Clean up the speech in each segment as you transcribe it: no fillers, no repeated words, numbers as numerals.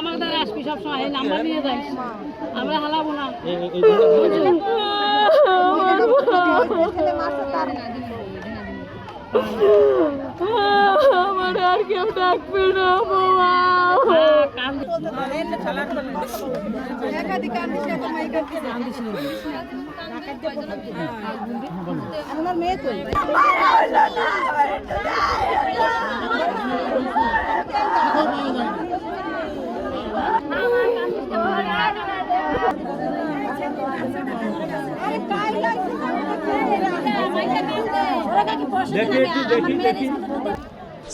আমার দ্বারা আসবি সবসময় নাম্বার নিয়ে যাইস আমরা হালাবো না আমার আর কেউ ডাকবে না বাবা আমার মেয়ে তো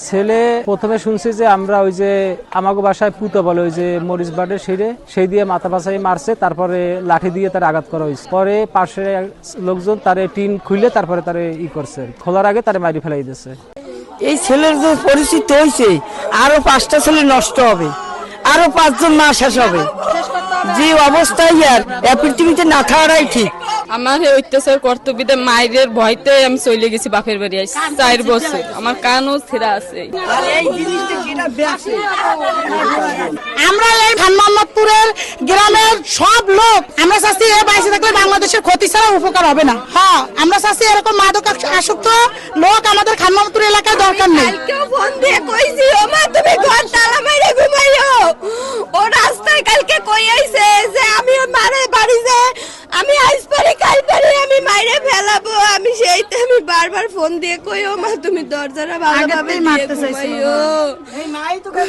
ছেলে প্রথমে শুনছি যে আমরা ওই যে আমাগো বাসায় পুতো বলে ওই যে মরিচ বাটের সেই দিয়ে মাথা পাশাই মারছে, তারপরে লাঠি দিয়ে তার আঘাত করা হয়েছে। পরে পাশে লোকজন তারে টিন খুলে তারপরে তারে করছে, খোলার আগে তারে মারি ফেলাই দিয়েছে। এই ছেলের যে পরিস্থিতি হয়েছে আরো 5টা ছেলে নষ্ট হবে, আরো 5 জন না শেষ হবে। যে অবস্থায় আর পৃথিবীতে না থাকাটাই ঠিক। আমার অত্যাচার কর্তব্যে মায়ের ভয়তে আমি চলে গেছি বাপের বাড়ি 4 বছর। আমার কানও ছেঁড়া আছে। আমরা এই খান মোহাম্মদপুরের গ্রামের সব লোক আমরা চাচ্ছি এ বাইসে থাকলে বাংলাদেশের ক্ষতি ছাড়া উপকার হবে না। হ্যাঁ, আমরা চাচ্ছি এরকম মাদক আসক্ত লোক আমাদের খান মোহাম্মদপুর এলাকায় দরকার নেই। ফোন দিয়ে কইছি ও মা তুমি ঘর তালা মাইরে ঘুমাইও। ও রাস্তায় কালকে কই আইছে যে আমি মারে বাড়িতে আমি আইস পারি কাল পারি আমি মাইরে ফেলাবো। আমি সেইতে আমি বারবার ফোন দিয়ে কই ও মা তুমি দরজাটা ভালোভাবে মারতে চাইছো। এই মাই তো কাল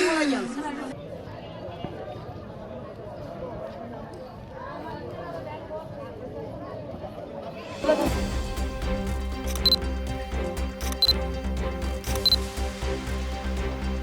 বলে